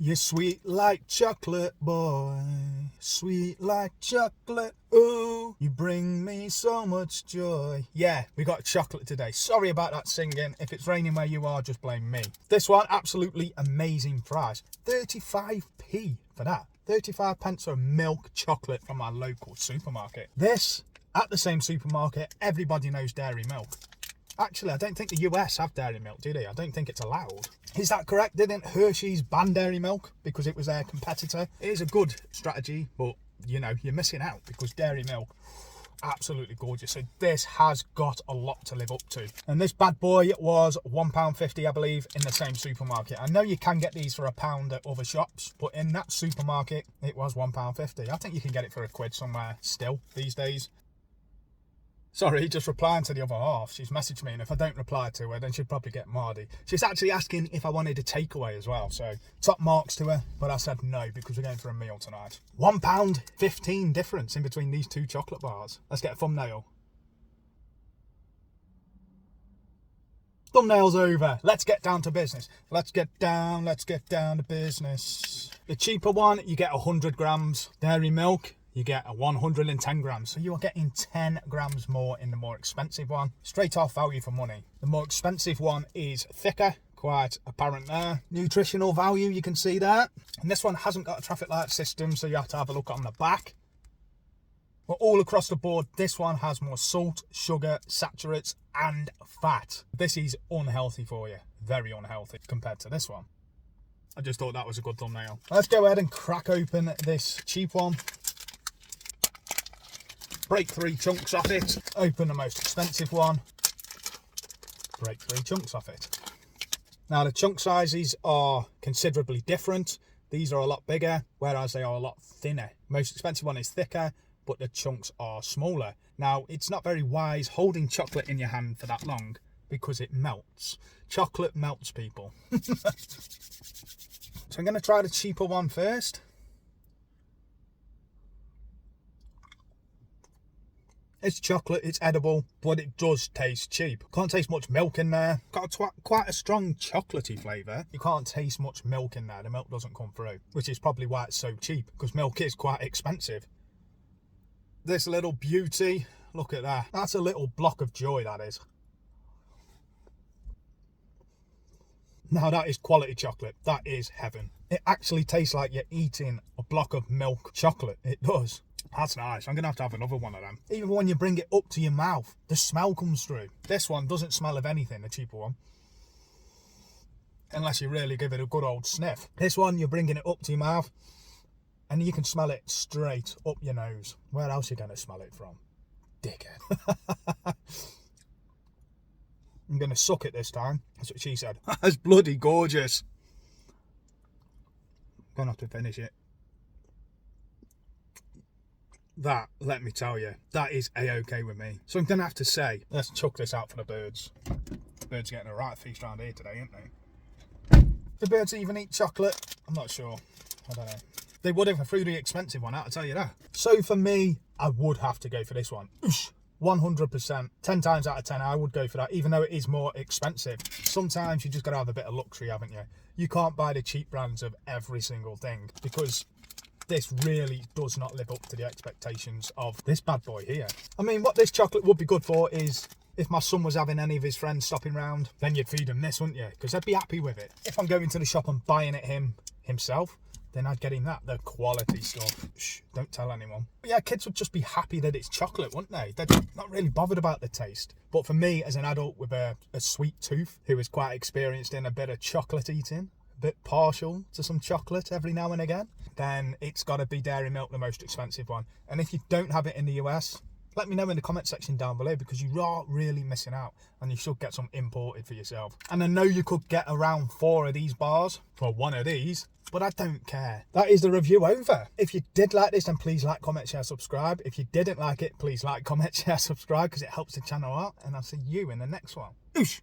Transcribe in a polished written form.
You're sweet like chocolate, boy. Sweet like chocolate. Ooh, you bring me so much joy. Yeah, we got chocolate today. Sorry about that singing. If it's raining where you are, just blame me. This one, absolutely amazing price. 35p for that. 35 pence for milk chocolate from our local supermarket. This, at the same supermarket, everybody knows dairy milk. Actually, I don't think the US have dairy milk, do they? I don't think it's allowed. Is that correct? Didn't Hershey's ban dairy milk because it was their competitor? It is a good strategy, but, you know, you're missing out because dairy milk, absolutely gorgeous. So this has got a lot to live up to. And this bad boy was £1.50, I believe, in the same supermarket. I know you can get these for £1 at other shops, but in that supermarket, it was £1.50. I think you can get it for £1 somewhere still these days. Sorry, just replying to the other half. She's messaged me, and if I don't reply to her, then she'll probably get Mardy. She's actually asking if I wanted a takeaway as well, so top marks to her, but I said no because we're going for a meal tonight. £1.15 difference in between these two chocolate bars. Let's get a thumbnail. Thumbnail's over. Let's get down to business. Let's get down to business. The cheaper one, you get 100 grams dairy milk. You get a 110 grams. So you are getting 10 grams more in the more expensive one. Straight off value for money. The more expensive one is thicker. Quite apparent there. Nutritional value, you can see that. And this one hasn't got a traffic light system, so you have to have a look on the back. But all across the board, this one has more salt, sugar, saturates, and fat. This is unhealthy for you. Very unhealthy compared to this one. I just thought that was a good thumbnail. Let's go ahead and crack open this cheap one. Break 3 chunks off it. Open the most expensive one. Break 3 chunks off it. Now the chunk sizes are considerably different. These are a lot bigger, whereas they are a lot thinner. Most expensive one is thicker, but the chunks are smaller. Now, it's not very wise holding chocolate in your hand for that long because it melts. Chocolate melts, people. So I'm going to try the cheaper one first. It's chocolate, it's edible, but it does taste cheap. Can't taste much milk in there. Got quite a strong chocolatey flavour. You can't taste much milk in there. The milk doesn't come through, which is probably why it's so cheap, because milk is quite expensive. This little beauty, look at that. That's a little block of joy, that is. Now that is quality chocolate. That is heaven. It actually tastes like you're eating a block of milk chocolate. It does. That's nice. I'm going to have another one of them. Even when you bring it up to your mouth, the smell comes through. This one doesn't smell of anything, the cheaper one. Unless you really give it a good old sniff. This one, you're bringing it up to your mouth, and you can smell it straight up your nose. Where else are you going to smell it from? Dickhead. I'm going to suck it this time. That's what she said. That's bloody gorgeous. I'm going to have to finish it. That, let me tell you, that is A-OK with me. So I'm going to have to say, let's chuck this out for the birds. The birds are getting a right feast around here today, aren't they? Do birds even eat chocolate? I'm not sure. I don't know. They would if I threw the expensive one out, I'll tell you that. So for me, I would have to go for this one. 100%. 10 times out of 10, I would go for that, even though it is more expensive. Sometimes you just got to have a bit of luxury, haven't you? You can't buy the cheap brands of every single thing, because this really does not live up to the expectations of this bad boy here. I mean, what this chocolate would be good for is if my son was having any of his friends stopping round, then you'd feed him this, wouldn't you? Because they'd be happy with it. If I'm going to the shop and buying it himself, then I'd get him that, the quality stuff. Shh, don't tell anyone. But yeah, kids would just be happy that it's chocolate, wouldn't they? They're not really bothered about the taste. But for me, as an adult with a sweet tooth, who is quite experienced in a bit of chocolate eating, a bit partial to some chocolate every now and again, then it's got to be dairy milk, the most expensive one. And if you don't have it in the US, let me know in the comment section down below, because you are really missing out, and you should get some imported for yourself. And I know you could get around 4 of these bars for 1 of these, but I don't care. That is the review over. If you did like this, then please like, comment, share, subscribe. If you didn't like it, please like, comment, share, subscribe, because it helps the channel out. And I'll see you in the next one. Oosh.